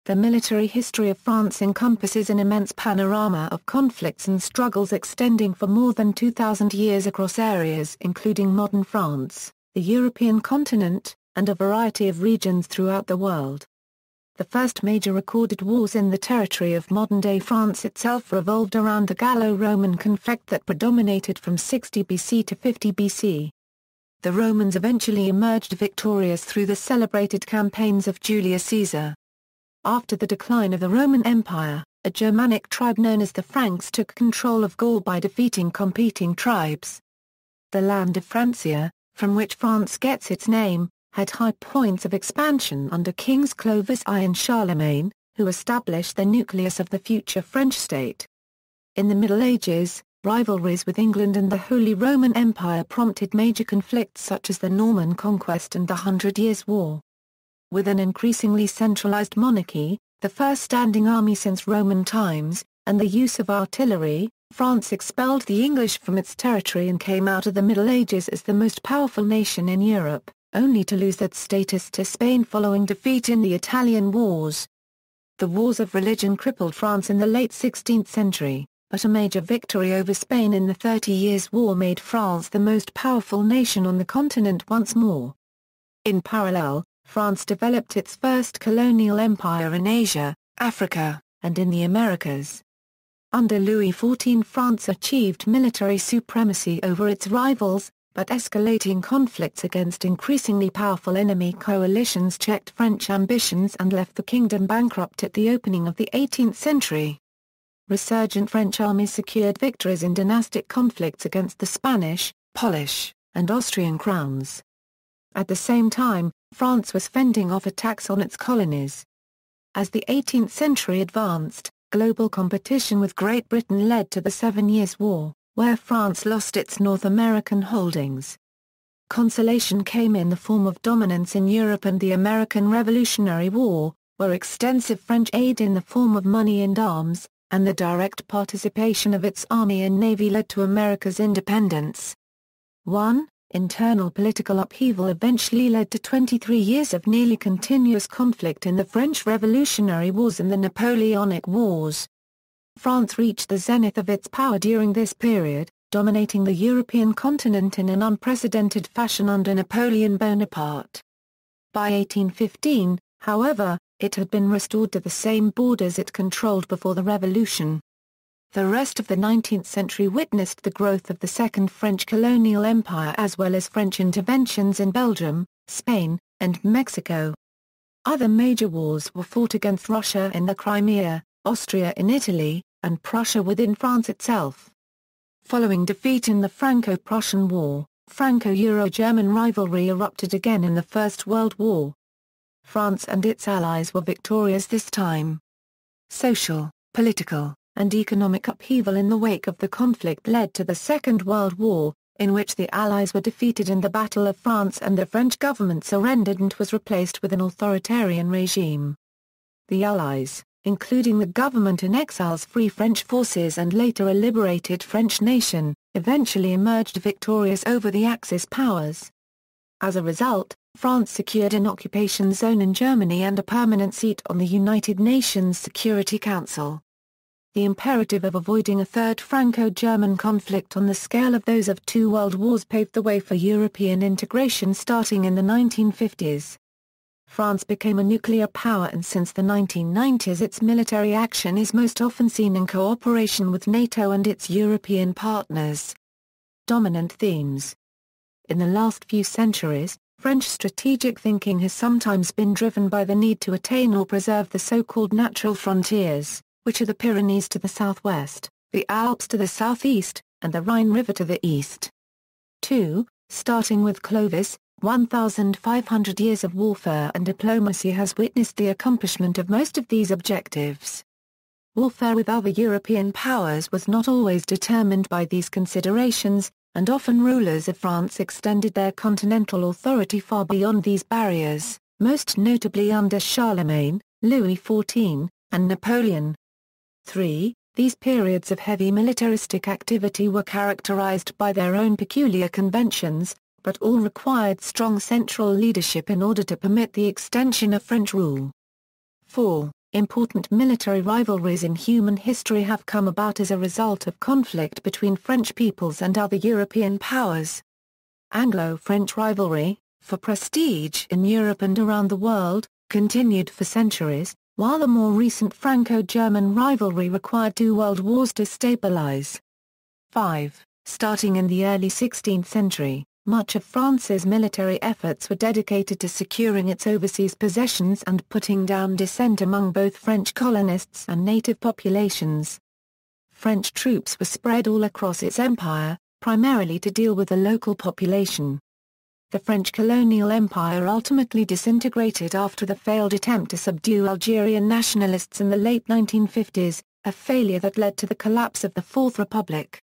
The military history of France encompasses an immense panorama of conflicts and struggles extending for more than 2,000 years across areas including modern France, the European continent, and a variety of regions throughout the world. The first major recorded wars in the territory of modern-day France itself revolved around the Gallo-Roman conflict that predominated from 60 BC to 50 BC. The Romans eventually emerged victorious through the celebrated campaigns of Julius Caesar. After the decline of the Roman Empire, a Germanic tribe known as the Franks took control of Gaul by defeating competing tribes. The land of Francia, from which France gets its name, had high points of expansion under kings Clovis I and Charlemagne, who established the nucleus of the future French state. In the Middle Ages, rivalries with England and the Holy Roman Empire prompted major conflicts such as the Norman Conquest and the Hundred Years' War. With an increasingly centralized monarchy, the first standing army since Roman times, and the use of artillery, France expelled the English from its territory and came out of the Middle Ages as the most powerful nation in Europe, only to lose that status to Spain following defeat in the Italian Wars. The Wars of Religion crippled France in the late 16th century, but a major victory over Spain in the 30 Years' War made France the most powerful nation on the continent once more. In parallel, France developed its first colonial empire in Asia, Africa, and in the Americas. Under Louis XIV France achieved military supremacy over its rivals, but escalating conflicts against increasingly powerful enemy coalitions checked French ambitions and left the kingdom bankrupt at the opening of the 18th century. Resurgent French armies secured victories in dynastic conflicts against the Spanish, Polish, and Austrian crowns. At the same time, France was fending off attacks on its colonies. As the 18th century advanced, global competition with Great Britain led to the 7 Years' War, where France lost its North American holdings. Consolation came in the form of dominance in Europe and the American Revolutionary War, where extensive French aid in the form of money and arms, and the direct participation of its army and navy led to America's independence. 1. Internal political upheaval eventually led to 23 years of nearly continuous conflict in the French Revolutionary Wars and the Napoleonic Wars. France reached the zenith of its power during this period, dominating the European continent in an unprecedented fashion under Napoleon Bonaparte. By 1815, however, it had been restored to the same borders it controlled before the Revolution. The rest of the 19th century witnessed the growth of the Second French colonial empire as well as French interventions in Belgium, Spain, and Mexico. Other major wars were fought against Russia in the Crimea, Austria in Italy, and Prussia within France itself. Following defeat in the Franco-Prussian War, Franco-Euro-German rivalry erupted again in the First World War. France and its allies were victorious this time. Social, political, and economic upheaval in the wake of the conflict led to the Second World War, in which the Allies were defeated in the Battle of France and the French government surrendered and was replaced with an authoritarian regime. The Allies, including the government in exile's Free French forces and later a liberated French nation, eventually emerged victorious over the Axis powers. As a result, France secured an occupation zone in Germany and a permanent seat on the United Nations Security Council. The imperative of avoiding a third Franco-German conflict on the scale of those of two world wars paved the way for European integration starting in the 1950s. France became a nuclear power and since the 1990s its military action is most often seen in cooperation with NATO and its European partners. Dominant themes. In the last few centuries, French strategic thinking has sometimes been driven by the need to attain or preserve the so-called natural frontiers, which are the Pyrenees to the southwest, the Alps to the southeast, and the Rhine River to the east. 2. Starting with Clovis, 1,500 years of warfare and diplomacy has witnessed the accomplishment of most of these objectives. Warfare with other European powers was not always determined by these considerations, and often rulers of France extended their continental authority far beyond these barriers, most notably under Charlemagne, Louis XIV, and Napoleon. 3. These periods of heavy militaristic activity were characterized by their own peculiar conventions, but all required strong central leadership in order to permit the extension of French rule. 4. Important military rivalries in human history have come about as a result of conflict between French peoples and other European powers. Anglo-French rivalry, for prestige in Europe and around the world, continued for centuries, while the more recent Franco-German rivalry required 2 world wars to stabilize. 5. Starting in the early 16th century, much of France's military efforts were dedicated to securing its overseas possessions and putting down dissent among both French colonists and native populations. French troops were spread all across its empire, primarily to deal with the local population. The French colonial empire ultimately disintegrated after the failed attempt to subdue Algerian nationalists in the late 1950s, a failure that led to the collapse of the Fourth Republic.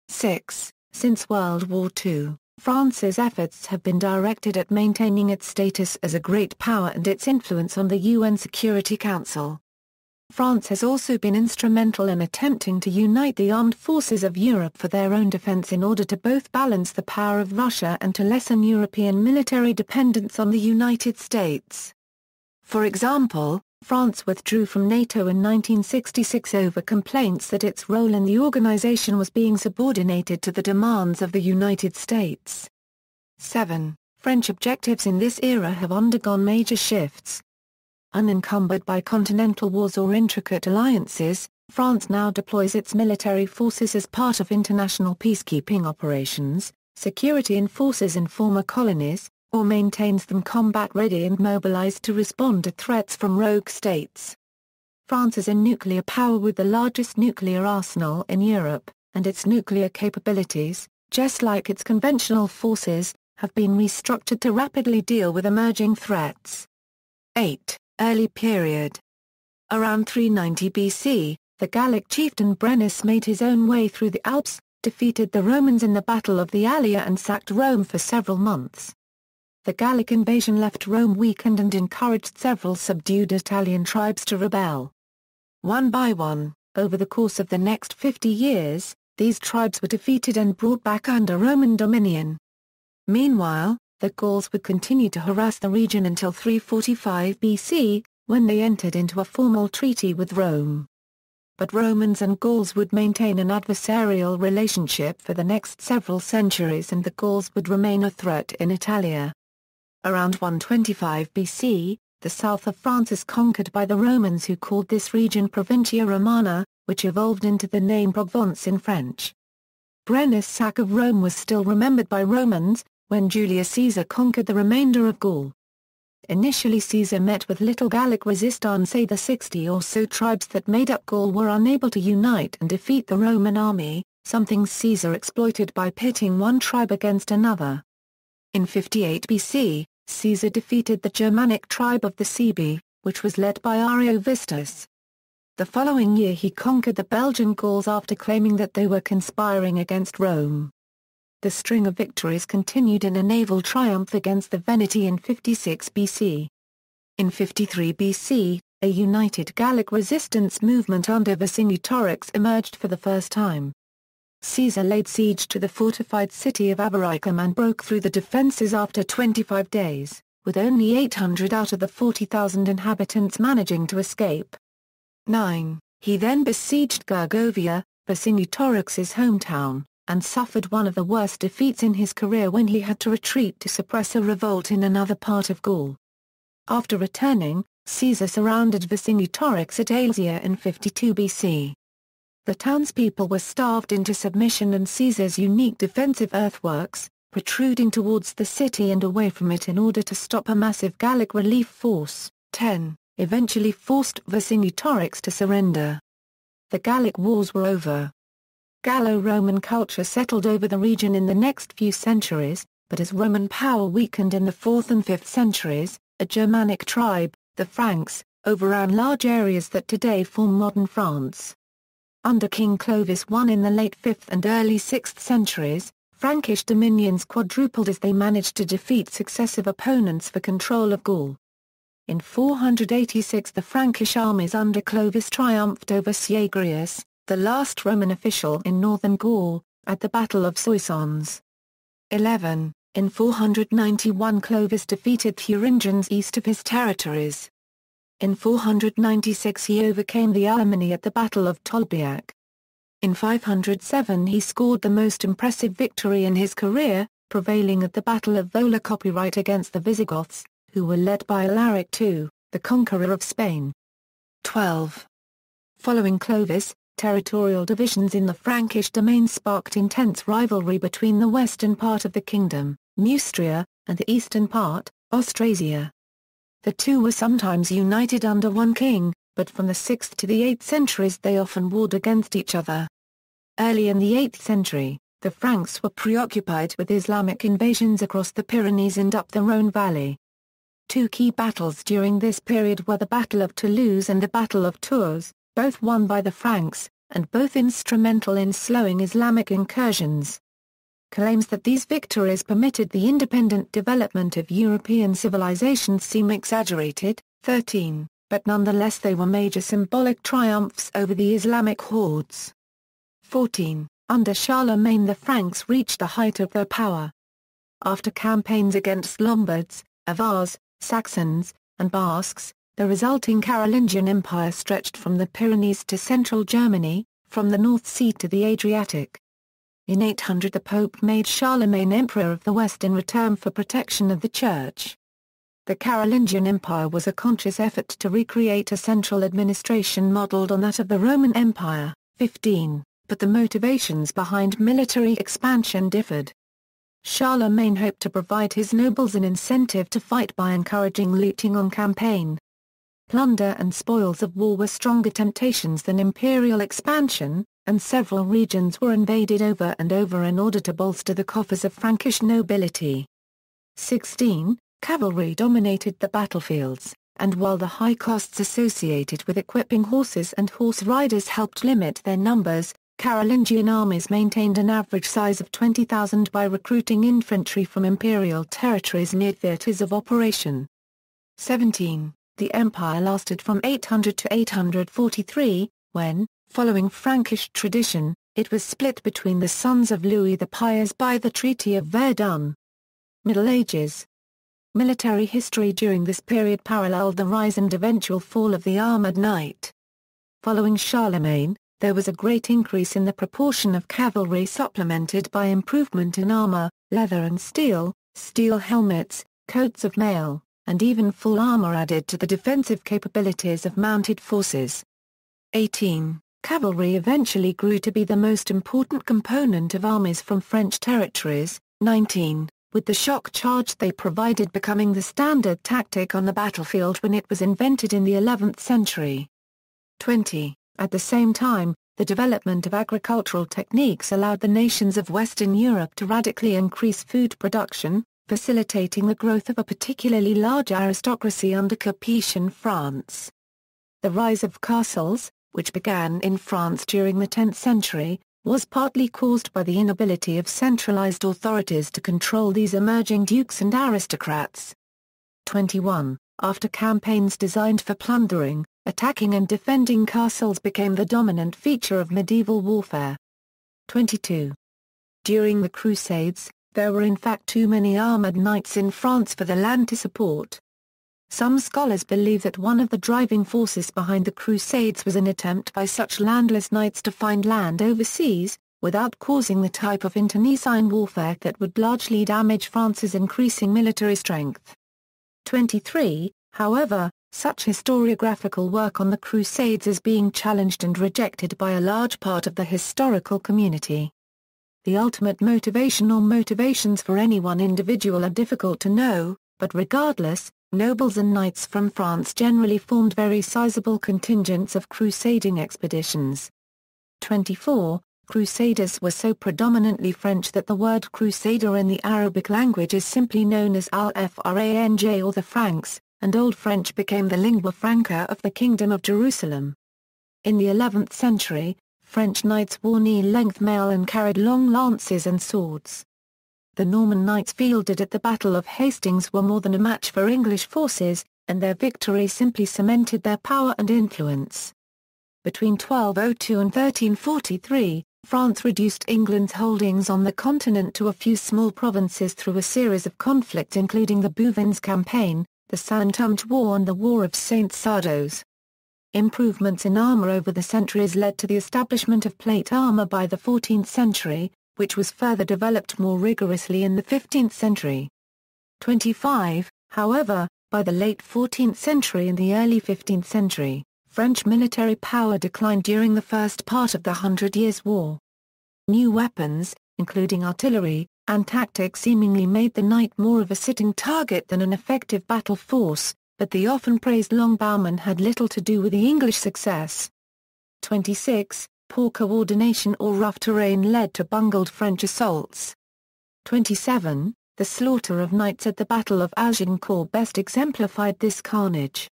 6. Since World War II, France's efforts have been directed at maintaining its status as a great power and its influence on the UN Security Council. France has also been instrumental in attempting to unite the armed forces of Europe for their own defense in order to both balance the power of Russia and to lessen European military dependence on the United States. For example, France withdrew from NATO in 1966 over complaints that its role in the organization was being subordinated to the demands of the United States. 7. French objectives in this era have undergone major shifts. Unencumbered by continental wars or intricate alliances, France now deploys its military forces as part of international peacekeeping operations, security enforces in former colonies, or maintains them combat-ready and mobilized to respond to threats from rogue states. France is a nuclear power with the largest nuclear arsenal in Europe, and its nuclear capabilities, just like its conventional forces, have been restructured to rapidly deal with emerging threats. 8. Early period. Around 390 BC, the Gallic chieftain Brennus made his own way through the Alps, defeated the Romans in the Battle of the Allia and sacked Rome for several months. The Gallic invasion left Rome weakened and encouraged several subdued Italian tribes to rebel. One by one, over the course of the next 50 years, these tribes were defeated and brought back under Roman dominion. Meanwhile, the Gauls would continue to harass the region until 345 BC, when they entered into a formal treaty with Rome. But Romans and Gauls would maintain an adversarial relationship for the next several centuries and the Gauls would remain a threat in Italia. Around 125 BC, the south of France is conquered by the Romans who called this region Provincia Romana, which evolved into the name Provence in French. Brennus' sack of Rome was still remembered by Romans, when Julius Caesar conquered the remainder of Gaul. Initially Caesar met with little Gallic resistance. The 60 or so tribes that made up Gaul were unable to unite and defeat the Roman army, something Caesar exploited by pitting one tribe against another. In 58 BC, Caesar defeated the Germanic tribe of the Cebi, which was led by Ariovistus. The following year he conquered the Belgian Gauls after claiming that they were conspiring against Rome. The string of victories continued in a naval triumph against the Veneti in 56 BC. In 53 BC, a united Gallic resistance movement under Vercingetorix emerged for the first time. Caesar laid siege to the fortified city of Avaricum and broke through the defences after 25 days, with only 800 out of the 40,000 inhabitants managing to escape. 9. He then besieged Gergovia, Vercingetorix's hometown, and suffered one of the worst defeats in his career when he had to retreat to suppress a revolt in another part of Gaul. After returning, Caesar surrounded Vercingetorix at Aelzia in 52 BC. The townspeople were starved into submission and Caesar's unique defensive earthworks, protruding towards the city and away from it in order to stop a massive Gallic relief force, 10, eventually forced Vercingetorix to surrender. The Gallic wars were over. Gallo-Roman culture settled over the region in the next few centuries, but as Roman power weakened in the 4th and 5th centuries, a Germanic tribe, the Franks, overran large areas that today form modern France. Under King Clovis I in the late 5th and early 6th centuries, Frankish dominions quadrupled as they managed to defeat successive opponents for control of Gaul. In 486 the Frankish armies under Clovis triumphed over Syagrius, the last Roman official in northern Gaul, at the Battle of Soissons. 11. In 491 Clovis defeated Thuringians east of his territories. In 496 he overcame the Alemanni at the Battle of Tolbiac. In 507 he scored the most impressive victory in his career, prevailing at the Battle of Volakoperite against the Visigoths, who were led by Alaric II, the conqueror of Spain. 12. Following Clovis, territorial divisions in the Frankish domain sparked intense rivalry between the western part of the kingdom, Neustria, and the eastern part, Austrasia. The two were sometimes united under one king, but from the 6th to the 8th centuries they often warred against each other. Early in the 8th century, the Franks were preoccupied with Islamic invasions across the Pyrenees and up the Rhone valley. Two key battles during this period were the Battle of Toulouse and the Battle of Tours, both won by the Franks, and both instrumental in slowing Islamic incursions. Claims that these victories permitted the independent development of European civilizations seem exaggerated. 13, but nonetheless they were major symbolic triumphs over the Islamic hordes. 14. Under Charlemagne the Franks reached the height of their power. After campaigns against Lombards, Avars, Saxons, and Basques, the resulting Carolingian Empire stretched from the Pyrenees to central Germany, from the North Sea to the Adriatic. In 800 the Pope made Charlemagne Emperor of the West in return for protection of the Church. The Carolingian Empire was a conscious effort to recreate a central administration modelled on that of the Roman Empire. 15, but the motivations behind military expansion differed. Charlemagne hoped to provide his nobles an incentive to fight by encouraging looting on campaign. Plunder and spoils of war were stronger temptations than imperial expansion, and several regions were invaded over and over in order to bolster the coffers of Frankish nobility. 16. Cavalry dominated the battlefields, and while the high costs associated with equipping horses and horse riders helped limit their numbers, Carolingian armies maintained an average size of 20,000 by recruiting infantry from imperial territories near theatres of operation. 17. The empire lasted from 800 to 843, when, following Frankish tradition, it was split between the sons of Louis the Pious by the Treaty of Verdun. Middle Ages. Military history during this period paralleled the rise and eventual fall of the armoured knight. Following Charlemagne, there was a great increase in the proportion of cavalry supplemented by improvement in armour, leather and steel, steel helmets, coats of mail, and even full armour added to the defensive capabilities of mounted forces. 18. Cavalry eventually grew to be the most important component of armies from French territories. 19. With the shock charge they provided becoming the standard tactic on the battlefield when it was invented in the 11th century. 20. At the same time, the development of agricultural techniques allowed the nations of Western Europe to radically increase food production, facilitating the growth of a particularly large aristocracy under Capetian France. The rise of castles, which began in France during the 10th century, was partly caused by the inability of centralized authorities to control these emerging dukes and aristocrats. 21. After campaigns designed for plundering, attacking and defending castles became the dominant feature of medieval warfare. 22. During the Crusades, there were in fact too many armoured knights in France for the land to support. Some scholars believe that one of the driving forces behind the Crusades was an attempt by such landless knights to find land overseas, without causing the type of internecine warfare that would largely damage France's increasing military strength. 23. However, such historiographical work on the Crusades is being challenged and rejected by a large part of the historical community. The ultimate motivation or motivations for any one individual are difficult to know, but regardless, nobles and knights from France generally formed very sizable contingents of crusading expeditions. 24. Crusaders were so predominantly French that the word crusader in the Arabic language is simply known as al-Franj or the Franks, and Old French became the lingua franca of the Kingdom of Jerusalem. In the 11th century, French knights wore knee-length mail and carried long lances and swords. The Norman knights fielded at the Battle of Hastings were more than a match for English forces, and their victory simply cemented their power and influence. Between 1202 and 1343, France reduced England's holdings on the continent to a few small provinces through a series of conflicts including the Bouvines campaign, the Saint-Omer War and the War of Saint Sardos. Improvements in armor over the centuries led to the establishment of plate armor by the 14th century, which was further developed more rigorously in the 15th century. 25, however, by the late 14th century and the early 15th century, French military power declined during the first part of the Hundred Years' War. New weapons, including artillery, and tactics seemingly made the knight more of a sitting target than an effective battle force, but the often praised longbowman had little to do with the English success. 26. Poor coordination or rough terrain led to bungled French assaults. 27. The slaughter of knights at the Battle of Agincourt best exemplified this carnage.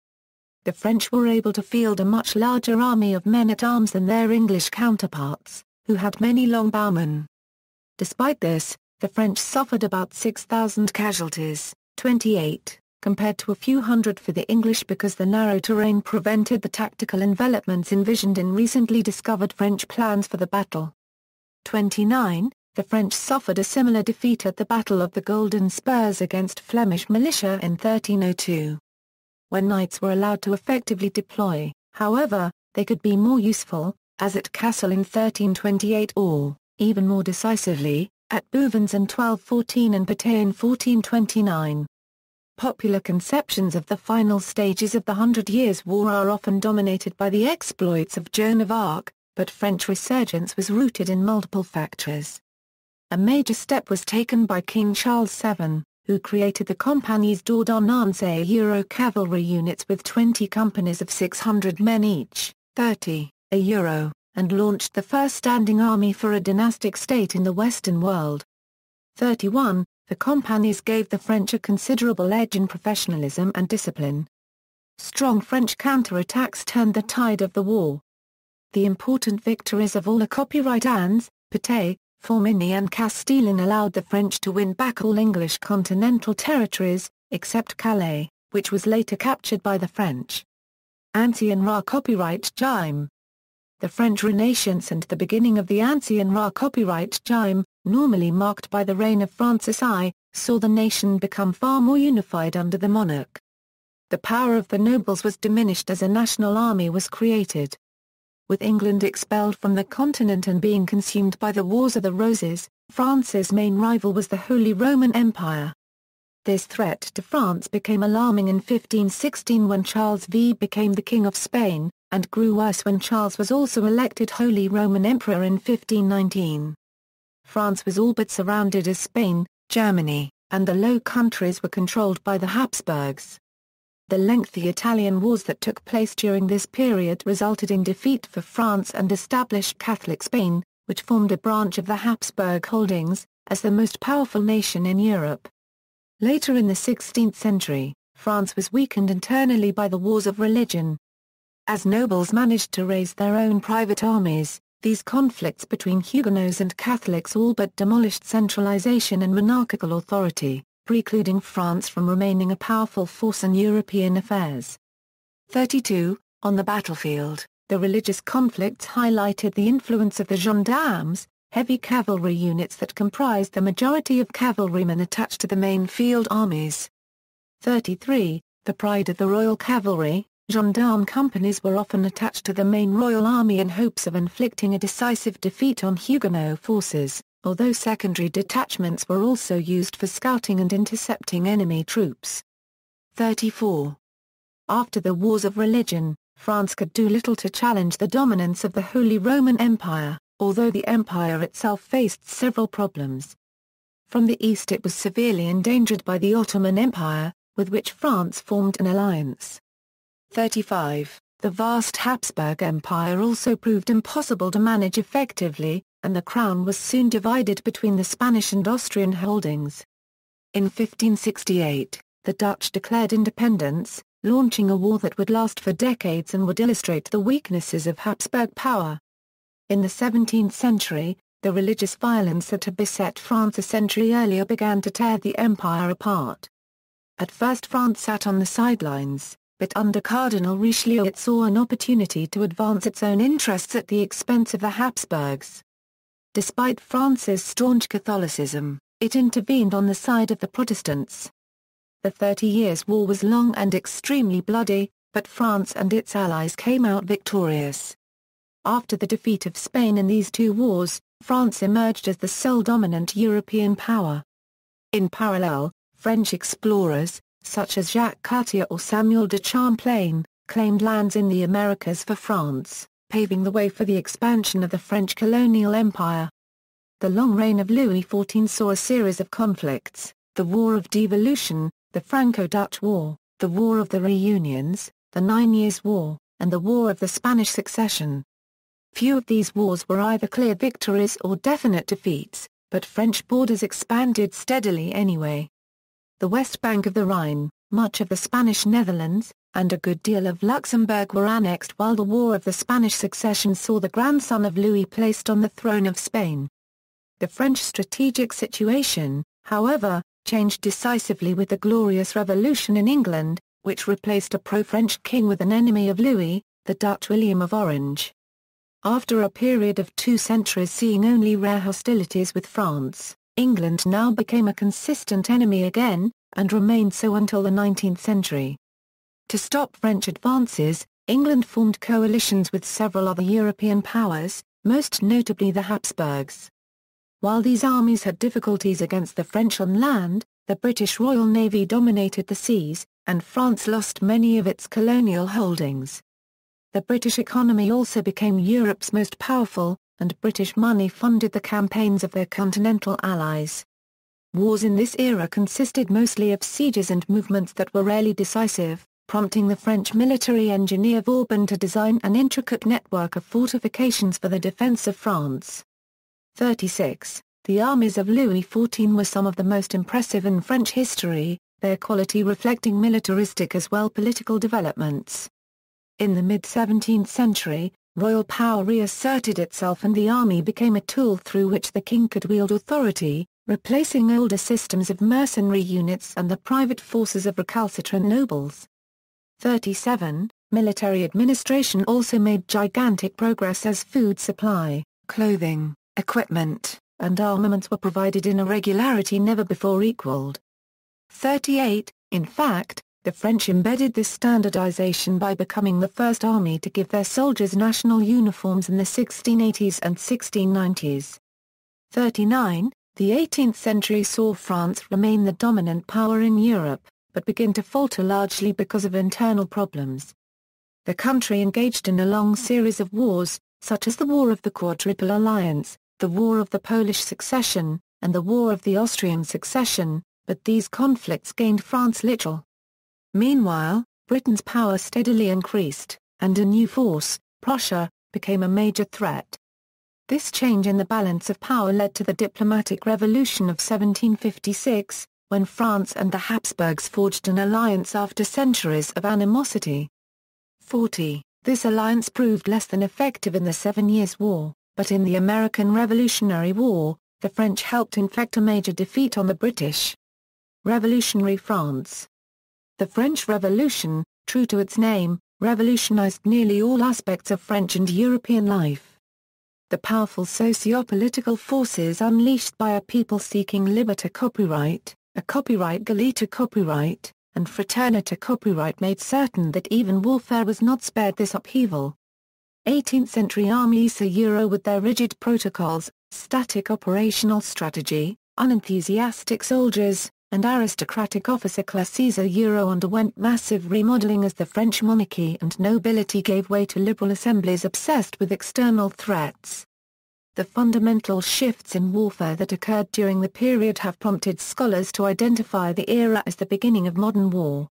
The French were able to field a much larger army of men-at-arms than their English counterparts, who had many longbowmen. Despite this, the French suffered about 6,000 casualties, 28, compared to a few hundred for the English because the narrow terrain prevented the tactical envelopments envisioned in recently discovered French plans for the battle. 29. The French suffered a similar defeat at the Battle of the Golden Spurs against Flemish militia in 1302. When knights were allowed to effectively deploy, however, they could be more useful, as at Cassel in 1328 or, even more decisively, at Bouvines in 1214 and Patay in 1429. Popular conceptions of the final stages of the Hundred Years' War are often dominated by the exploits of Joan of Arc, but French resurgence was rooted in multiple factors. A major step was taken by King Charles VII, who created the Compagnies d'Ordonnance Euro cavalry units with 20 companies of 600 men each, 30, Euro, and launched the first standing army for a dynastic state in the Western world. 31. The companies gave the French a considerable edge in professionalism and discipline. Strong French counterattacks turned the tide of the war. The important victories of all the copyright-ans, Patay, Formigny and Castillon allowed the French to win back all English continental territories, except Calais, which was later captured by the French. Ancien copyright-Régime. The French Renaissance and the beginning of the Ancien copyright-Régime, normally marked by the reign of Francis I, saw the nation become far more unified under the monarch. The power of the nobles was diminished as a national army was created. With England expelled from the continent and being consumed by the Wars of the Roses, France's main rival was the Holy Roman Empire. This threat to France became alarming in 1516 when Charles V became the King of Spain, and grew worse when Charles was also elected Holy Roman Emperor in 1519. France was all but surrounded as Spain, Germany, and the Low Countries were controlled by the Habsburgs. The lengthy Italian wars that took place during this period resulted in defeat for France and established Catholic Spain, which formed a branch of the Habsburg holdings, as the most powerful nation in Europe. Later in the 16th century, France was weakened internally by the wars of religion. As nobles managed to raise their own private armies, these conflicts between Huguenots and Catholics all but demolished centralization and monarchical authority, precluding France from remaining a powerful force in European affairs. 32. On the battlefield, the religious conflicts highlighted the influence of the gendarmes, heavy cavalry units that comprised the majority of cavalrymen attached to the main field armies. 33. The pride of the royal cavalry, gendarme companies were often attached to the main royal army in hopes of inflicting a decisive defeat on Huguenot forces, although secondary detachments were also used for scouting and intercepting enemy troops. 34. After the Wars of Religion, France could do little to challenge the dominance of the Holy Roman Empire, although the empire itself faced several problems. From the east it was severely endangered by the Ottoman Empire, with which France formed an alliance. 35. The vast Habsburg Empire also proved impossible to manage effectively, and the crown was soon divided between the Spanish and Austrian holdings. In 1568, the Dutch declared independence, launching a war that would last for decades and would illustrate the weaknesses of Habsburg power. In the 17th century, the religious violence that had beset France a century earlier began to tear the empire apart. At first France sat on the sidelines, but under Cardinal Richelieu it saw an opportunity to advance its own interests at the expense of the Habsburgs. Despite France's staunch Catholicism, it intervened on the side of the Protestants. The 30 Years' War was long and extremely bloody, but France and its allies came out victorious. After the defeat of Spain in these two wars, France emerged as the sole dominant European power. In parallel, French explorers, such as Jacques Cartier or Samuel de Champlain, claimed lands in the Americas for France, paving the way for the expansion of the French colonial empire. The long reign of Louis XIV saw a series of conflicts: the War of Devolution, the Franco-Dutch War, the War of the Reunions, the 9 Years' War, and the War of the Spanish Succession. Few of these wars were either clear victories or definite defeats, but French borders expanded steadily anyway. The west bank of the Rhine, much of the Spanish Netherlands, and a good deal of Luxembourg were annexed, while the War of the Spanish Succession saw the grandson of Louis placed on the throne of Spain. The French strategic situation, however, changed decisively with the Glorious Revolution in England, which replaced a pro-French king with an enemy of Louis, the Dutch William of Orange. After a period of 2 centuries seeing only rare hostilities with France, England now became a consistent enemy again, and remained so until the 19th century. To stop French advances, England formed coalitions with several other European powers, most notably the Habsburgs. While these armies had difficulties against the French on land, the British Royal Navy dominated the seas, and France lost many of its colonial holdings. The British economy also became Europe's most powerful, and British money funded the campaigns of their continental allies. Wars in this era consisted mostly of sieges and movements that were rarely decisive, prompting the French military engineer Vauban to design an intricate network of fortifications for the defense of France. 36. The armies of Louis XIV were some of the most impressive in French history, their quality reflecting militaristic as well political developments. In the mid-17th century, royal power reasserted itself and the army became a tool through which the king could wield authority, replacing older systems of mercenary units and the private forces of recalcitrant nobles. 37. Military administration also made gigantic progress as food supply, clothing, equipment, and armaments were provided in a regularity never before equaled. 38. In fact, the French embedded this standardization by becoming the first army to give their soldiers national uniforms in the 1680s and 1690s. 39. The 18th century saw France remain the dominant power in Europe, but begin to falter largely because of internal problems. The country engaged in a long series of wars, such as the War of the Quadruple Alliance, the War of the Polish Succession, and the War of the Austrian Succession, but these conflicts gained France little. Meanwhile, Britain's power steadily increased, and a new force, Prussia, became a major threat. This change in the balance of power led to the diplomatic revolution of 1756, when France and the Habsburgs forged an alliance after centuries of animosity. 40. This alliance proved less than effective in the 7 Years' War, but in the American Revolutionary War, the French helped inflict a major defeat on the British. Revolutionary France. The French Revolution, true to its name, revolutionized nearly all aspects of French and European life. The powerful socio-political forces unleashed by a people seeking liberté copyright, a copyright-galite copyright, and fraternité copyright made certain that even warfare was not spared this upheaval. 18th-century armies with their rigid protocols, static operational strategy, unenthusiastic soldiers, and aristocratic officer class underwent massive remodeling as the French monarchy and nobility gave way to liberal assemblies obsessed with external threats. The fundamental shifts in warfare that occurred during the period have prompted scholars to identify the era as the beginning of modern war.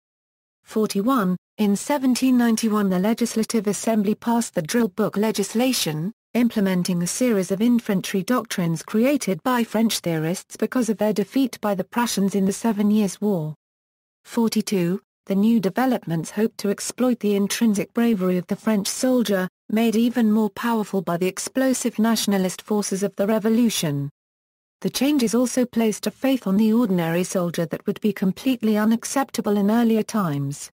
41. In 1791 the Legislative Assembly passed the drill book legislation, implementing a series of infantry doctrines created by French theorists because of their defeat by the Prussians in the 7 Years' War. 42. The new developments hoped to exploit the intrinsic bravery of the French soldier, made even more powerful by the explosive nationalist forces of the Revolution. The changes also placed a faith on the ordinary soldier that would be completely unacceptable in earlier times.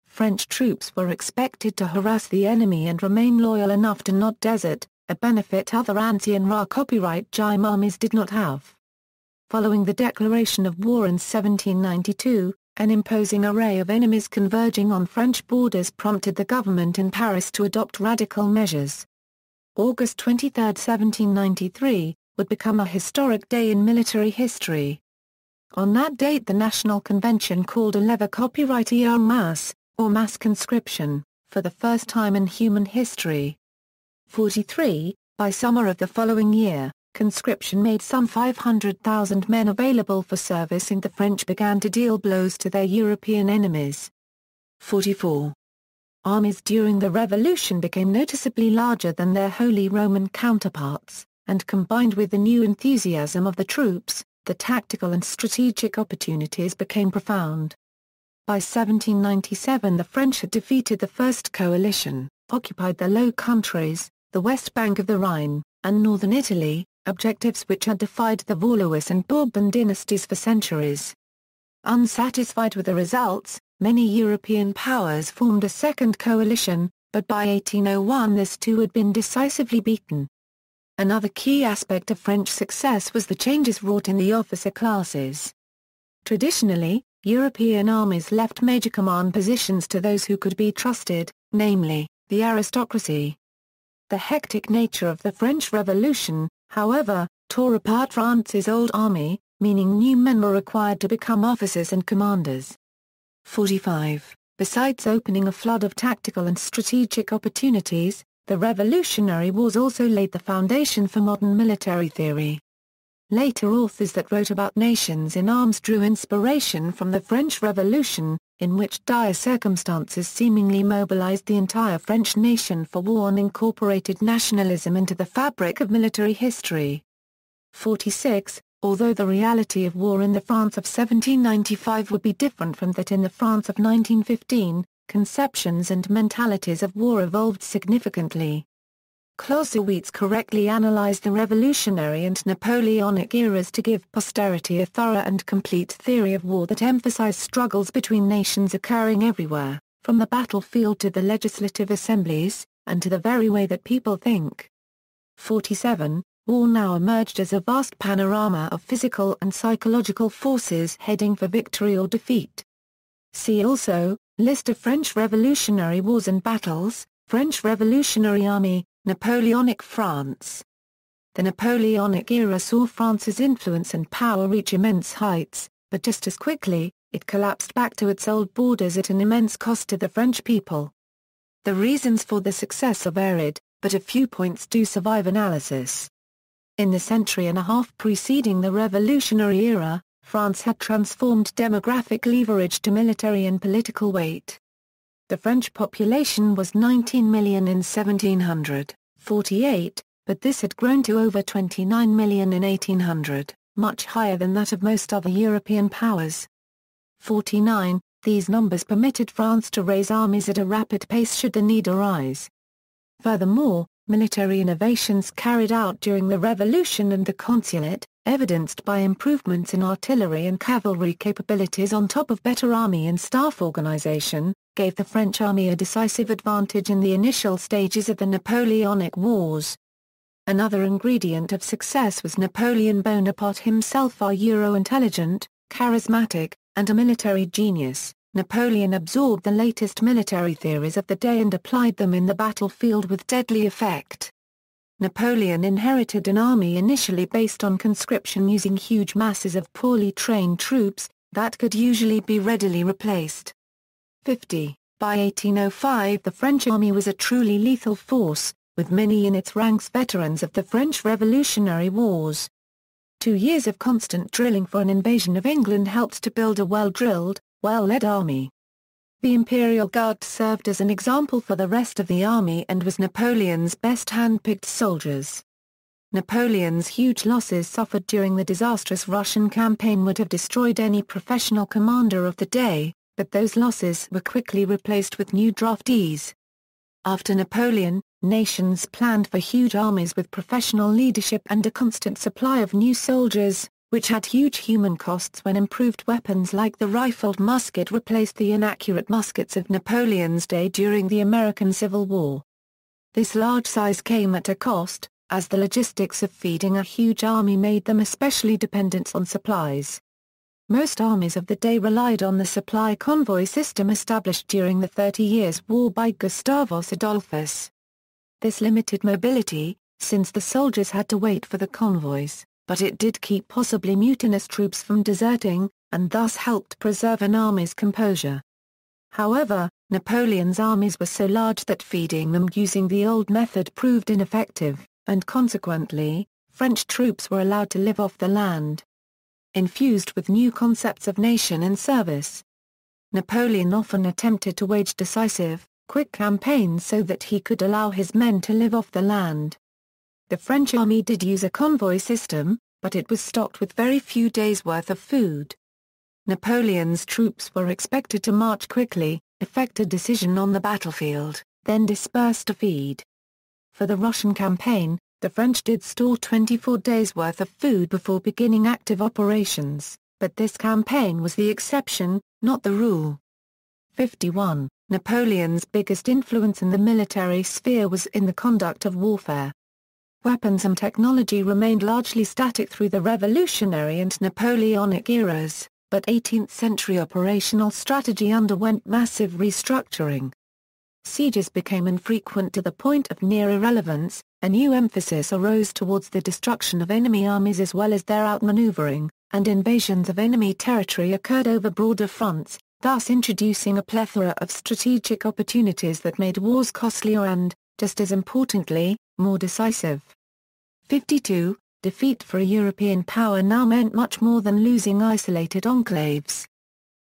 French troops were expected to harass the enemy and remain loyal enough to not desert, a benefit other Ancien copyright Régime armies did not have. Following the declaration of war in 1792, An imposing array of enemies converging on French borders prompted the government in Paris to adopt radical measures. August 23, 1793, would become a historic day in military history. On that date the National Convention called a levée copyright en masse, or mass conscription, for the first time in human history. 43, by summer of the following year, conscription made some 500,000 men available for service and the French began to deal blows to their European enemies. 44. Armies during the Revolution became noticeably larger than their Holy Roman counterparts, and combined with the new enthusiasm of the troops, the tactical and strategic opportunities became profound. By 1797 the French had defeated the First Coalition, occupied the Low Countries, the west bank of the Rhine, and northern Italy, objectives which had defied the Valois and Bourbon dynasties for centuries. Unsatisfied with the results, many European powers formed a second coalition, but by 1801 this too had been decisively beaten. Another key aspect of French success was the changes wrought in the officer classes. Traditionally, European armies left major command positions to those who could be trusted, namely, the aristocracy. The hectic nature of the French Revolution, however, tore apart France's old army, meaning new men were required to become officers and commanders. 45. Besides opening a flood of tactical and strategic opportunities, the Revolutionary Wars also laid the foundation for modern military theory. Later authors that wrote about nations in arms drew inspiration from the French Revolution, in which dire circumstances seemingly mobilized the entire French nation for war and incorporated nationalism into the fabric of military history. 46. Although the reality of war in the France of 1795 would be different from that in the France of 1915, conceptions and mentalities of war evolved significantly. Clausewitz correctly analyzed the Revolutionary and Napoleonic eras to give posterity a thorough and complete theory of war that emphasized struggles between nations occurring everywhere, from the battlefield to the legislative assemblies, and to the very way that people think. 47. War now emerged as a vast panorama of physical and psychological forces heading for victory or defeat. See also, List of French Revolutionary Wars and Battles, French Revolutionary Army, Napoleonic France. The Napoleonic era saw France's influence and power reach immense heights, but just as quickly, it collapsed back to its old borders at an immense cost to the French people. The reasons for the success are varied, but a few points do survive analysis. In the century and a half preceding the Revolutionary era, France had transformed demographic leverage to military and political weight. The French population was 19 million in 1748, but this had grown to over 29 million in 1800, much higher than that of most other European powers. 49. These numbers permitted France to raise armies at a rapid pace should the need arise. Furthermore, military innovations carried out during the Revolution and the Consulate, evidenced by improvements in artillery and cavalry capabilities on top of better army and staff organization, gave the French army a decisive advantage in the initial stages of the Napoleonic Wars. Another ingredient of success was Napoleon Bonaparte himself. Euro-intelligent, charismatic, and a military genius, Napoleon absorbed the latest military theories of the day and applied them in the battlefield with deadly effect. Napoleon inherited an army initially based on conscription using huge masses of poorly trained troops, that could usually be readily replaced. 50. By 1805 the French army was a truly lethal force, with many in its ranks veterans of the French Revolutionary Wars. 2 years of constant drilling for an invasion of England helped to build a well-drilled, well-led army. The Imperial Guard served as an example for the rest of the army and was Napoleon's best hand-picked soldiers. Napoleon's huge losses suffered during the disastrous Russian campaign would have destroyed any professional commander of the day, but those losses were quickly replaced with new draftees. After Napoleon, nations planned for huge armies with professional leadership and a constant supply of new soldiers, which had huge human costs when improved weapons like the rifled musket replaced the inaccurate muskets of Napoleon's day during the American Civil War. This large size came at a cost, as the logistics of feeding a huge army made them especially dependent on supplies. Most armies of the day relied on the supply convoy system established during the 30 Years' War by Gustavus Adolphus. This limited mobility, since the soldiers had to wait for the convoys, but it did keep possibly mutinous troops from deserting, and thus helped preserve an army's composure. However, Napoleon's armies were so large that feeding them using the old method proved ineffective, and consequently, French troops were allowed to live off the land. Infused with new concepts of nation and service, Napoleon often attempted to wage decisive, quick campaigns so that he could allow his men to live off the land. The French army did use a convoy system, but it was stocked with very few days' worth of food. Napoleon's troops were expected to march quickly, effect a decision on the battlefield, then disperse to feed. For the Russian campaign, the French did store 24 days' worth of food before beginning active operations, but this campaign was the exception, not the rule. 51. Napoleon's biggest influence in the military sphere was in the conduct of warfare. Weapons and technology remained largely static through the Revolutionary and Napoleonic eras, but 18th-century operational strategy underwent massive restructuring. Sieges became infrequent to the point of near irrelevance, a new emphasis arose towards the destruction of enemy armies as well as their outmaneuvering, and invasions of enemy territory occurred over broader fronts, thus introducing a plethora of strategic opportunities that made wars costlier and, just as importantly, more decisive. 52. Defeat for a European power now meant much more than losing isolated enclaves.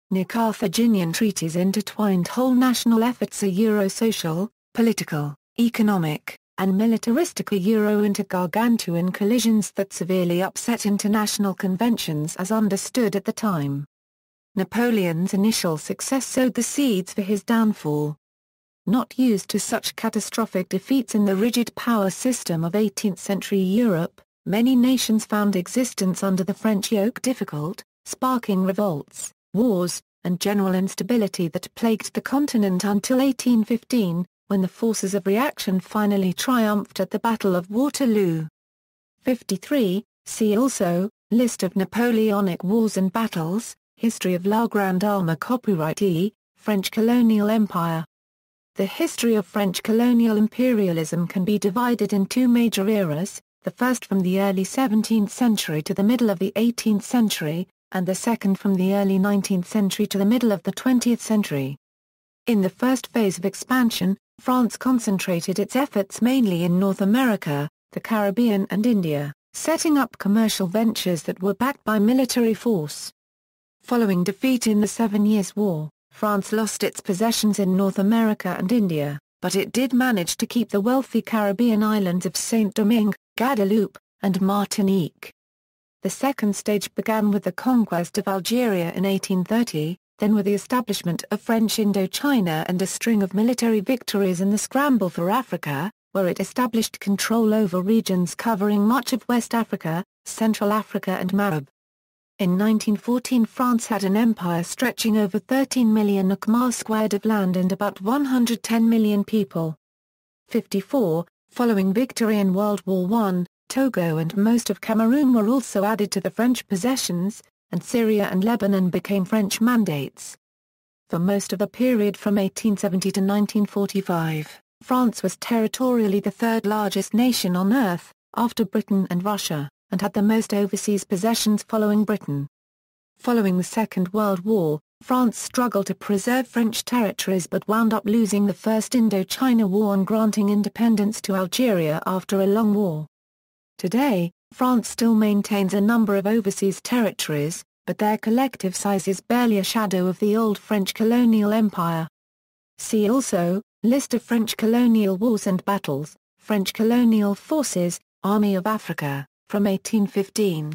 Near-Carthaginian treaties intertwined whole national efforts a Euro-social, political, economic, and militaristic Euro into gargantuan collisions that severely upset international conventions as understood at the time. Napoleon's initial success sowed the seeds for his downfall. Not used to such catastrophic defeats in the rigid power system of 18th-century Europe, many nations found existence under the French yoke difficult, sparking revolts, wars, and general instability that plagued the continent until 1815, when the forces of reaction finally triumphed at the Battle of Waterloo. 53. See also, List of Napoleonic Wars and Battles, History of La Grande Arme. Copyright E. French Colonial Empire. The history of French colonial imperialism can be divided in two major eras, the first from the early 17th century to the middle of the 18th century, and the second from the early 19th century to the middle of the 20th century. In the first phase of expansion, France concentrated its efforts mainly in North America, the Caribbean and India, setting up commercial ventures that were backed by military force. Following defeat in the 7 Years' War, France lost its possessions in North America and India, but it did manage to keep the wealthy Caribbean islands of Saint-Domingue, Guadeloupe, and Martinique. The second stage began with the conquest of Algeria in 1830, then with the establishment of French Indochina and a string of military victories in the scramble for Africa, where it established control over regions covering much of West Africa, Central Africa and Maghreb. In 1914 France had an empire stretching over 13 million km² of land and about 110 million people. 54. Following victory in World War I, Togo and most of Cameroon were also added to the French possessions, and Syria and Lebanon became French mandates. For most of the period from 1870 to 1945, France was territorially the third largest nation on earth, after Britain and Russia, and had the most overseas possessions following Britain. Following the Second World War, France struggled to preserve French territories but wound up losing the First Indochina War and granting independence to Algeria after a long war. Today, France still maintains a number of overseas territories, but their collective size is barely a shadow of the old French colonial empire. See also, List of French colonial wars and battles, French colonial forces, Army of Africa, from 1815.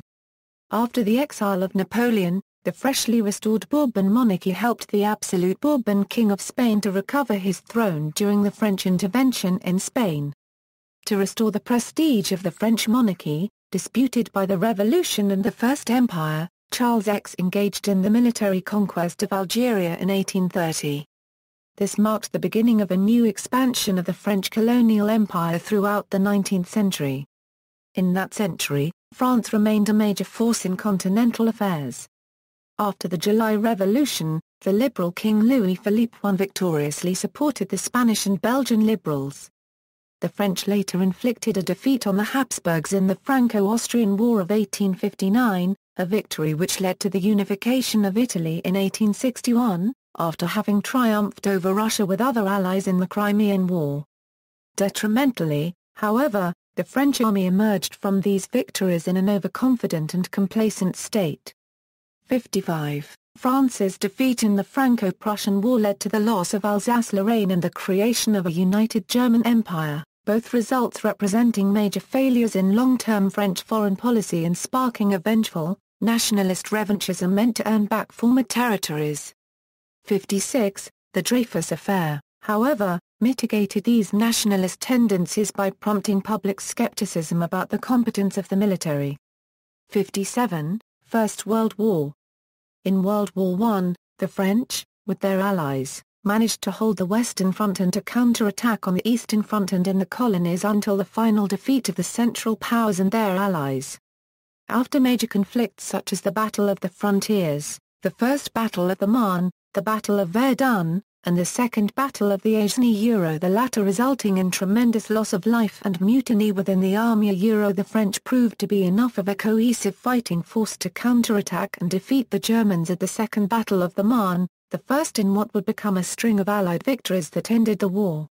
After the exile of Napoleon, the freshly restored Bourbon monarchy helped the absolute Bourbon King of Spain to recover his throne during the French intervention in Spain. To restore the prestige of the French monarchy, disputed by the Revolution and the First Empire, Charles X engaged in the military conquest of Algeria in 1830. This marked the beginning of a new expansion of the French colonial empire throughout the 19th century. In that century, France remained a major force in continental affairs. After the July Revolution, the liberal King Louis Philippe I victoriously supported the Spanish and Belgian liberals. The French later inflicted a defeat on the Habsburgs in the Franco-Austrian War of 1859, a victory which led to the unification of Italy in 1861, after having triumphed over Russia with other allies in the Crimean War. Detrimentally, however, the French army emerged from these victories in an overconfident and complacent state. 55. France's defeat in the Franco-Prussian War led to the loss of Alsace-Lorraine and the creation of a united German Empire, both results representing major failures in long-term French foreign policy and sparking a vengeful, nationalist revanchism meant to earn back former territories. 56. The Dreyfus Affair, however, mitigated these nationalist tendencies by prompting public skepticism about the competence of the military. 57. First World War. In World War I, the French, with their allies, managed to hold the Western Front and to counter-attack on the Eastern Front and in the colonies until the final defeat of the Central Powers and their allies. After major conflicts such as the Battle of the Frontiers, the First Battle of the Marne, the Battle of Verdun, and the Second Battle of the Aisne, the latter resulting in tremendous loss of life and mutiny within the army, the French proved to be enough of a cohesive fighting force to counterattack and defeat the Germans at the Second Battle of the Marne, the first in what would become a string of Allied victories that ended the war.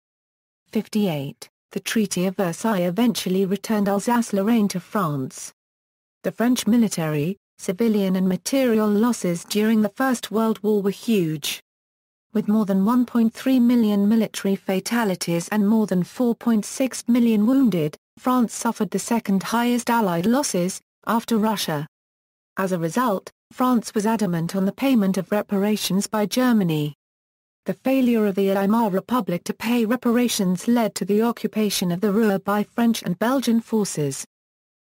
58. The Treaty of Versailles eventually returned Alsace-Lorraine to France. The French military, civilian and material losses during the First World War were huge. With more than 1.3 million military fatalities and more than 4.6 million wounded, France suffered the second highest Allied losses, after Russia. As a result, France was adamant on the payment of reparations by Germany. The failure of the Weimar Republic to pay reparations led to the occupation of the Ruhr by French and Belgian forces.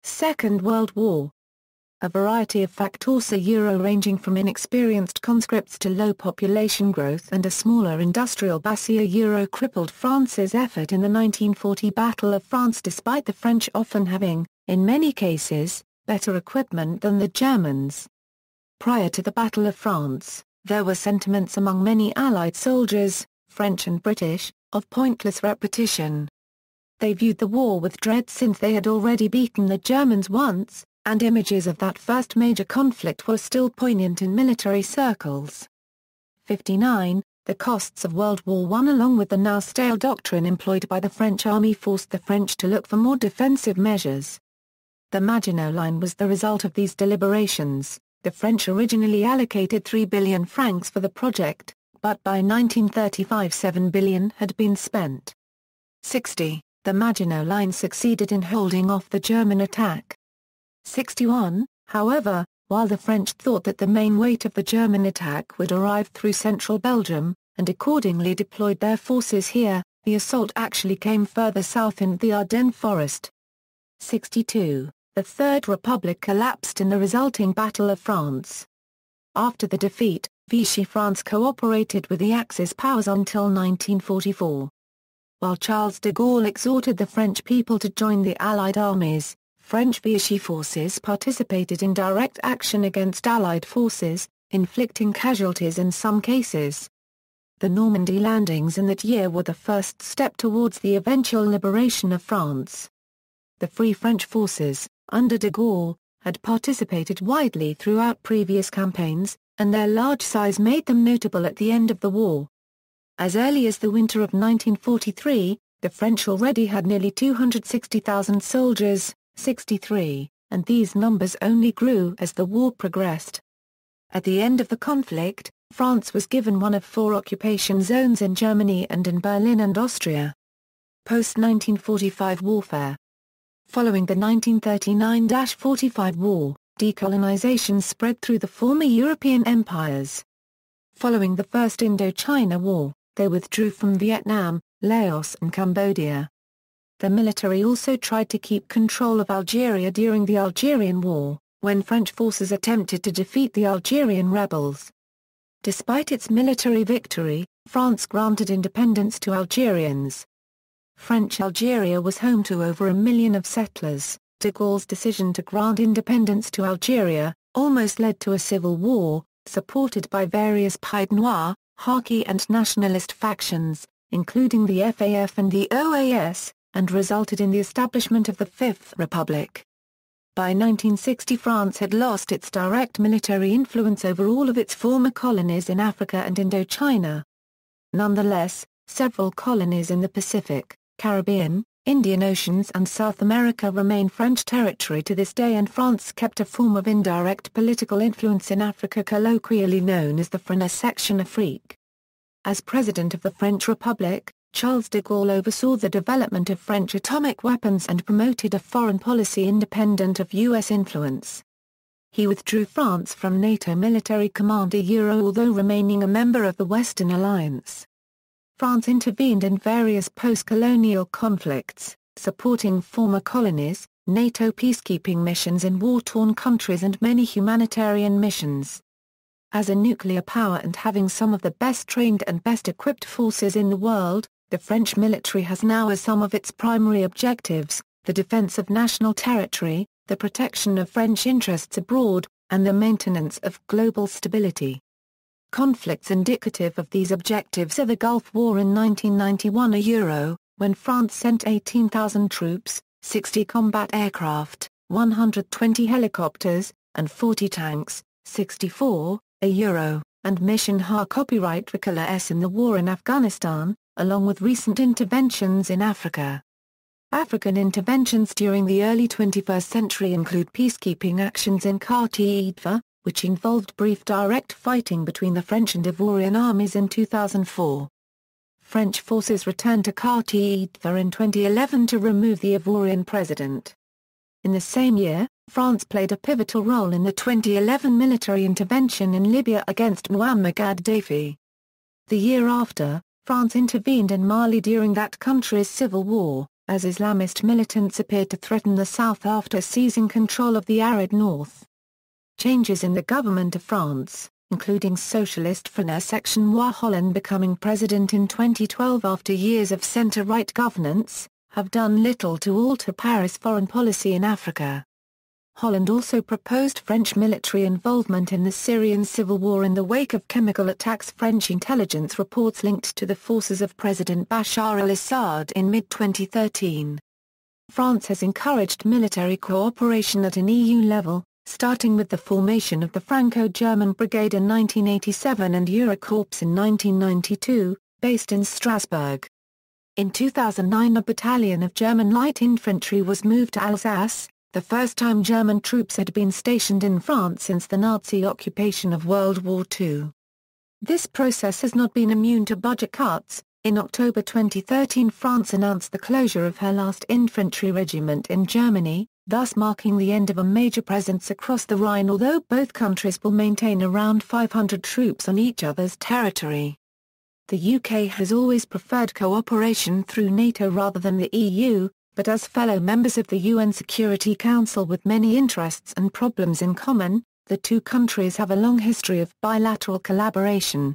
Second World War. A variety of factors ranging from inexperienced conscripts to low population growth and a smaller industrial base crippled France's effort in the 1940 Battle of France, despite the French often having, in many cases, better equipment than the Germans. Prior to the Battle of France, there were sentiments among many Allied soldiers, French and British, of pointless repetition. They viewed the war with dread since they had already beaten the Germans once, and images of that first major conflict were still poignant in military circles. 59. The costs of World War I along with the now stale doctrine employed by the French army forced the French to look for more defensive measures. The Maginot Line was the result of these deliberations. The French originally allocated 3 billion francs for the project, but by 1935 7 billion had been spent. 60. The Maginot Line succeeded in holding off the German attack. 61. However, while the French thought that the main weight of the German attack would arrive through central Belgium, and accordingly deployed their forces here, the assault actually came further south in the Ardennes forest. 62. The Third Republic collapsed in the resulting Battle of France. After the defeat, Vichy France cooperated with the Axis powers until 1944. While Charles de Gaulle exhorted the French people to join the Allied armies, French Vichy forces participated in direct action against Allied forces, inflicting casualties in some cases. The Normandy landings in that year were the first step towards the eventual liberation of France. The Free French forces, under de Gaulle, had participated widely throughout previous campaigns, and their large size made them notable at the end of the war. As early as the winter of 1943, the French already had nearly 260,000 soldiers, 63, and these numbers only grew as the war progressed. At the end of the conflict, France was given one of 4 occupation zones in Germany and in Berlin and Austria. Post-1945 warfare. Following the 1939-45 war, decolonization spread through the former European empires. Following the First Indochina War, they withdrew from Vietnam, Laos and Cambodia. The military also tried to keep control of Algeria during the Algerian War, when French forces attempted to defeat the Algerian rebels. Despite its military victory, France granted independence to Algerians. French Algeria was home to over 1 million of settlers. De Gaulle's decision to grant independence to Algeria almost led to a civil war, supported by various Pied Noir, Harki and nationalist factions, including the FAF and the OAS, and resulted in the establishment of the Fifth Republic. By 1960 France had lost its direct military influence over all of its former colonies in Africa and Indochina. Nonetheless, several colonies in the Pacific, Caribbean, Indian Oceans and South America remain French territory to this day, and France kept a form of indirect political influence in Africa colloquially known as the Frana section Afrique. As President of the French Republic, Charles de Gaulle oversaw the development of French atomic weapons and promoted a foreign policy independent of U.S. influence. He withdrew France from NATO military command although remaining a member of the Western Alliance. France intervened in various post-colonial conflicts, supporting former colonies, NATO peacekeeping missions in war-torn countries and many humanitarian missions. As a nuclear power and having some of the best trained and best equipped forces in the world, the French military has now as some of its primary objectives, the defense of national territory, the protection of French interests abroad, and the maintenance of global stability. Conflicts indicative of these objectives are the Gulf War in 1991 when France sent 18,000 troops, 60 combat aircraft, 120 helicopters, and 40 tanks, 64, and Mission Ha copyright Ricola S in the war in Afghanistan, along with recent interventions in Africa. African interventions during the early 21st century include peacekeeping actions in Quartier d'Ivoire, which involved brief direct fighting between the French and Ivorian armies in 2004. French forces returned to Quartier d'Ivoire in 2011 to remove the Ivorian president. In the same year, France played a pivotal role in the 2011 military intervention in Libya against Muammar Gaddafi. The year after, France intervened in Mali during that country's civil war, as Islamist militants appeared to threaten the south after seizing control of the arid north. Changes in the government of France, including socialist Frana section Holland becoming president in 2012 after years of centre-right governance, have done little to alter Paris' foreign policy in Africa. Holland also proposed French military involvement in the Syrian civil war in the wake of chemical attacks. French intelligence reports linked to the forces of President Bashar al-Assad in mid-2013. France has encouraged military cooperation at an EU level, starting with the formation of the Franco-German Brigade in 1987 and Eurocorps in 1992, based in Strasbourg. In 2009 a battalion of German light infantry was moved to Alsace, the first time German troops had been stationed in France since the Nazi occupation of World War II. This process has not been immune to budget cuts. In October 2013 France announced the closure of her last infantry regiment in Germany, thus marking the end of a major presence across the Rhine, although both countries will maintain around 500 troops on each other's territory. The UK has always preferred cooperation through NATO rather than the EU, but as fellow members of the UN Security Council with many interests and problems in common, the two countries have a long history of bilateral collaboration.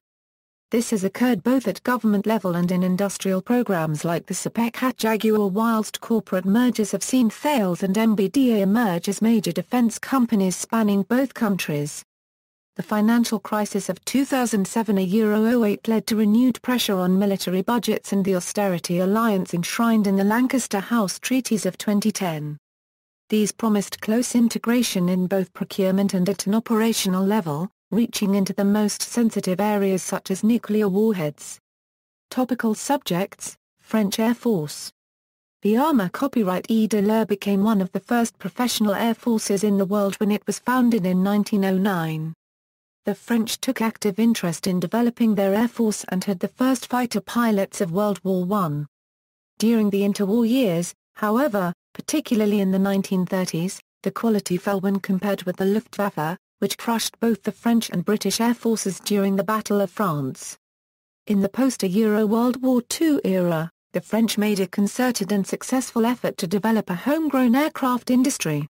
This has occurred both at government level and in industrial programs like the SAPEC-Jaguar, whilst corporate mergers have seen Thales and MBDA emerge as major defense companies spanning both countries. The financial crisis of 2007-08 led to renewed pressure on military budgets and the austerity alliance enshrined in the Lancaster House Treaties of 2010. These promised close integration in both procurement and at an operational level, reaching into the most sensitive areas such as nuclear warheads. Topical subjects: French Air Force. The armor copyright E de l'Air became one of the first professional air forces in the world when it was founded in 1909. The French took active interest in developing their air force and had the first fighter pilots of World War I. During the interwar years, however, particularly in the 1930s, the quality fell when compared with the Luftwaffe, which crushed both the French and British air forces during the Battle of France. In the post-Euro World War II era, the French made a concerted and successful effort to develop a homegrown aircraft industry.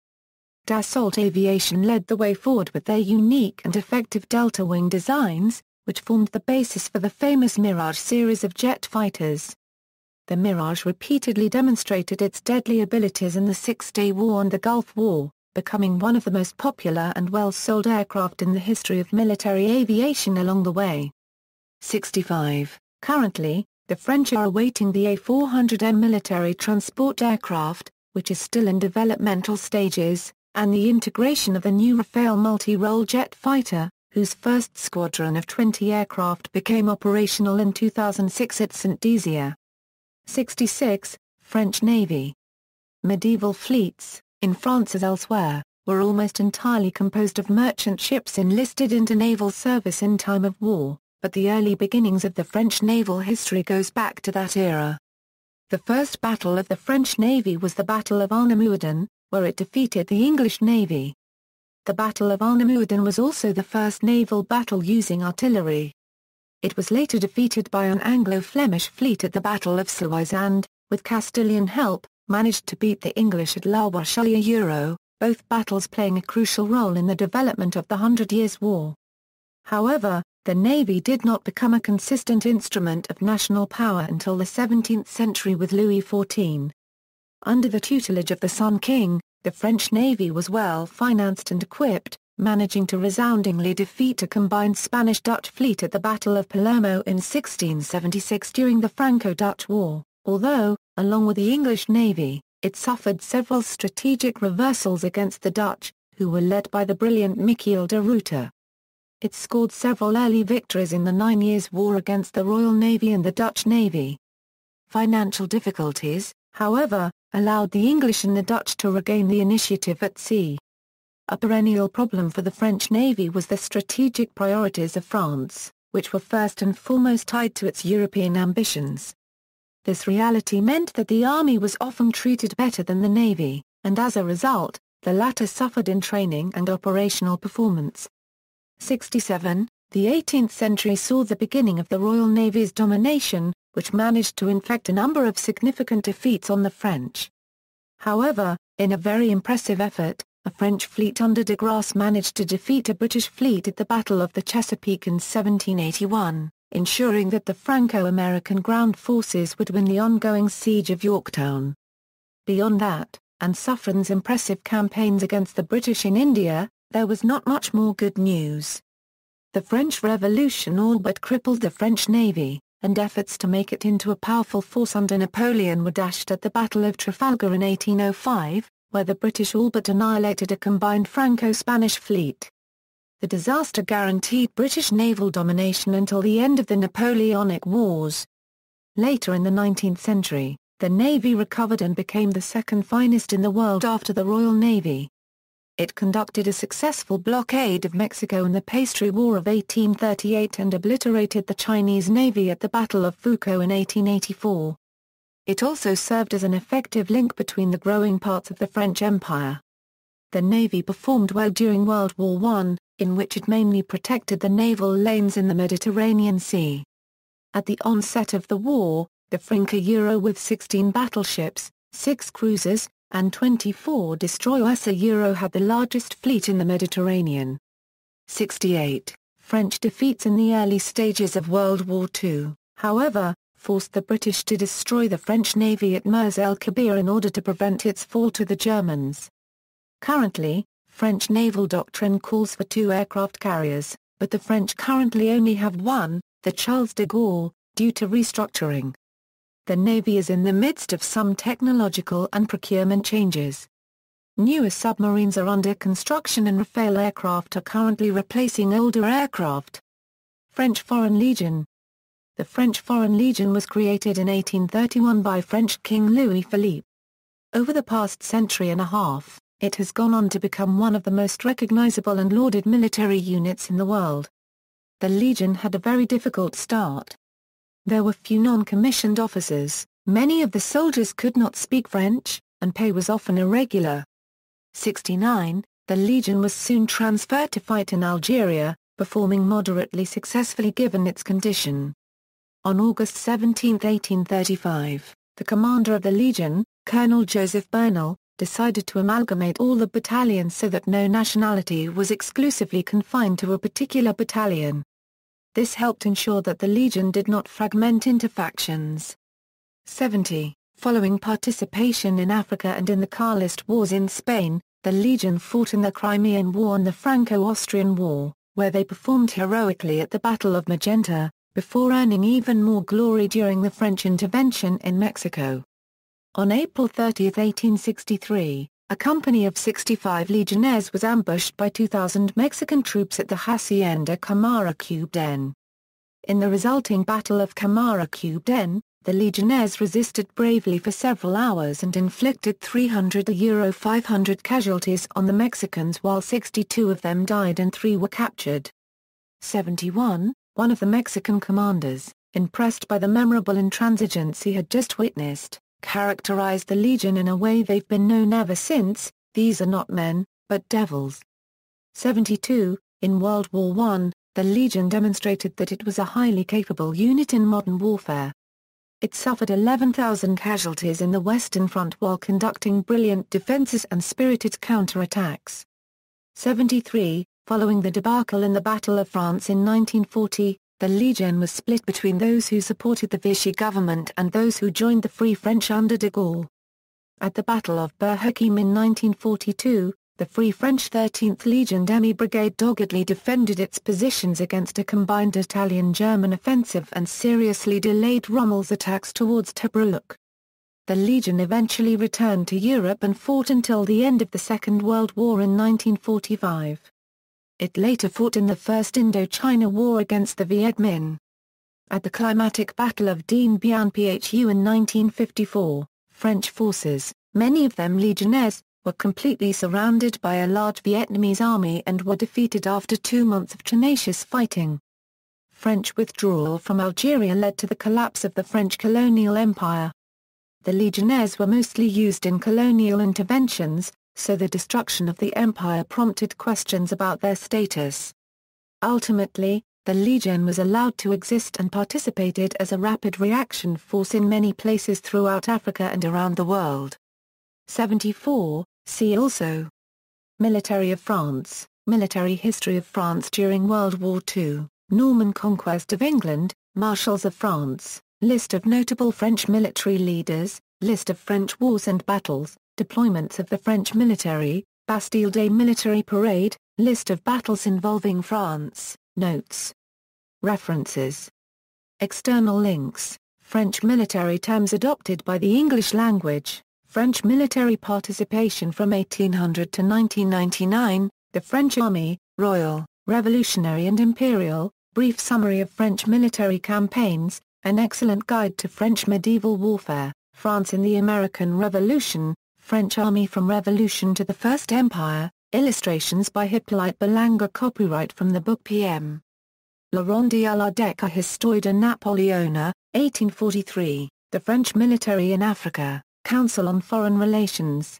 Dassault Aviation led the way forward with their unique and effective delta wing designs, which formed the basis for the famous Mirage series of jet fighters. The Mirage repeatedly demonstrated its deadly abilities in the Six-Day War and the Gulf War, becoming one of the most popular and well-sold aircraft in the history of military aviation along the way. 65. Currently, the French are awaiting the A400M military transport aircraft, which is still in developmental stages, and the integration of the new Rafale multi-role jet fighter, whose first squadron of 20 aircraft became operational in 2006 at Saint-Dizier. 66. French Navy. Medieval fleets, in France as elsewhere, were almost entirely composed of merchant ships enlisted into naval service in time of war, but the early beginnings of the French naval history goes back to that era. The first battle of the French Navy was the Battle of Arnemuiden, where it defeated the English Navy. The Battle of Arnemuiden was also the first naval battle using artillery. It was later defeated by an Anglo-Flemish fleet at the Battle of Sluys and, with Castilian help, managed to beat the English at La Rochelle, both battles playing a crucial role in the development of the Hundred Years' War. However, the Navy did not become a consistent instrument of national power until the 17th century with Louis XIV. Under the tutelage of the Sun King, the French Navy was well financed and equipped, managing to resoundingly defeat a combined Spanish-Dutch fleet at the Battle of Palermo in 1676 during the Franco-Dutch War, although, along with the English Navy, it suffered several strategic reversals against the Dutch, who were led by the brilliant Michiel de Ruyter. It scored several early victories in the 9 Years' War against the Royal Navy and the Dutch Navy. Financial difficulties, however, allowed the English and the Dutch to regain the initiative at sea. A perennial problem for the French Navy was the strategic priorities of France, which were first and foremost tied to its European ambitions. This reality meant that the army was often treated better than the navy, and as a result, the latter suffered in training and operational performance. 67. The 18th century saw the beginning of the Royal Navy's domination, which managed to inflict a number of significant defeats on the French. However, in a very impressive effort, a French fleet under de Grasse managed to defeat a British fleet at the Battle of the Chesapeake in 1781, ensuring that the Franco-American ground forces would win the ongoing siege of Yorktown. Beyond that, and Suffren's impressive campaigns against the British in India, there was not much more good news. The French Revolution all but crippled the French Navy, and efforts to make it into a powerful force under Napoleon were dashed at the Battle of Trafalgar in 1805, where the British all but annihilated a combined Franco-Spanish fleet. The disaster guaranteed British naval domination until the end of the Napoleonic Wars. Later in the 19th century, the Navy recovered and became the second finest in the world after the Royal Navy. It conducted a successful blockade of Mexico in the Pastry War of 1838 and obliterated the Chinese Navy at the Battle of Fuco in 1884. It also served as an effective link between the growing parts of the French Empire. The Navy performed well during World War I, in which it mainly protected the naval lanes in the Mediterranean Sea. At the onset of the war, the Francia with 16 battleships, 6 cruisers, and 24 destroyers had the largest fleet in the Mediterranean. 68. French defeats in the early stages of World War II, however, forced the British to destroy the French Navy at Mers el-Kabir in order to prevent its fall to the Germans. Currently, French naval doctrine calls for 2 aircraft carriers, but the French currently only have 1, the Charles de Gaulle, due to restructuring. The Navy is in the midst of some technological and procurement changes. Newer submarines are under construction and Rafale aircraft are currently replacing older aircraft. French Foreign Legion. The French Foreign Legion was created in 1831 by French King Louis Philippe. Over the past century and a half, it has gone on to become one of the most recognizable and lauded military units in the world. The Legion had a very difficult start. There were few non-commissioned officers, many of the soldiers could not speak French, and pay was often irregular. 69. The Legion was soon transferred to fight in Algeria, performing moderately successfully given its condition. On August 17, 1835, the commander of the Legion, Colonel Joseph Bernal, decided to amalgamate all the battalions so that no nationality was exclusively confined to a particular battalion. This helped ensure that the Legion did not fragment into factions. 70. Following participation in Africa and in the Carlist Wars in Spain, the Legion fought in the Crimean War and the Franco-Austrian War, where they performed heroically at the Battle of Magenta, before earning even more glory during the French intervention in Mexico. On April 30, 1863, a company of 65 legionnaires was ambushed by 2,000 Mexican troops at the Hacienda Camara-Cubden. In the resulting Battle of Camara-Cubden, the legionnaires resisted bravely for several hours and inflicted 300–500 casualties on the Mexicans, while 62 of them died and 3 were captured. 71, one of the Mexican commanders, impressed by the memorable intransigence he had just witnessed, characterized the Legion in a way they've been known ever since: "These are not men, but devils." 72, in World War I, the Legion demonstrated that it was a highly capable unit in modern warfare. It suffered 11,000 casualties in the Western Front while conducting brilliant defenses and spirited counterattacks. 73, following the debacle in the Battle of France in 1940, the Legion was split between those who supported the Vichy government and those who joined the Free French under de Gaulle. At the Battle of Ber-Hakeim in 1942, the Free French 13th Legion demi-brigade doggedly defended its positions against a combined Italian-German offensive and seriously delayed Rommel's attacks towards Tobruk. The Legion eventually returned to Europe and fought until the end of the Second World War in 1945. It later fought in the First Indochina War against the Viet Minh. At the climatic Battle of Dien Bien Phu in 1954, French forces, many of them legionnaires, were completely surrounded by a large Vietnamese army and were defeated after 2 months of tenacious fighting. French withdrawal from Algeria led to the collapse of the French colonial empire. The legionnaires were mostly used in colonial interventions, so the destruction of the empire prompted questions about their status. Ultimately, the Legion was allowed to exist and participated as a rapid reaction force in many places throughout Africa and around the world. 74, see also: Military of France, Military history of France during World War II, Norman Conquest of England, Marshals of France, List of notable French military leaders, List of French wars and battles, Deployments of the French military, Bastille Day military parade, List of battles involving France, Notes. References. External links: French military terms adopted by the English language, French military participation from 1800 to 1999, the French Army, Royal, Revolutionary and Imperial, brief summary of French military campaigns, an excellent guide to French medieval warfare, France in the American Revolution, French Army from Revolution to the First Empire, illustrations by Hippolyte Belanger, copyright from the book P.M. Laurent de Alardec, Histoire de Napoléon, 1843, The French Military in Africa, Council on Foreign Relations,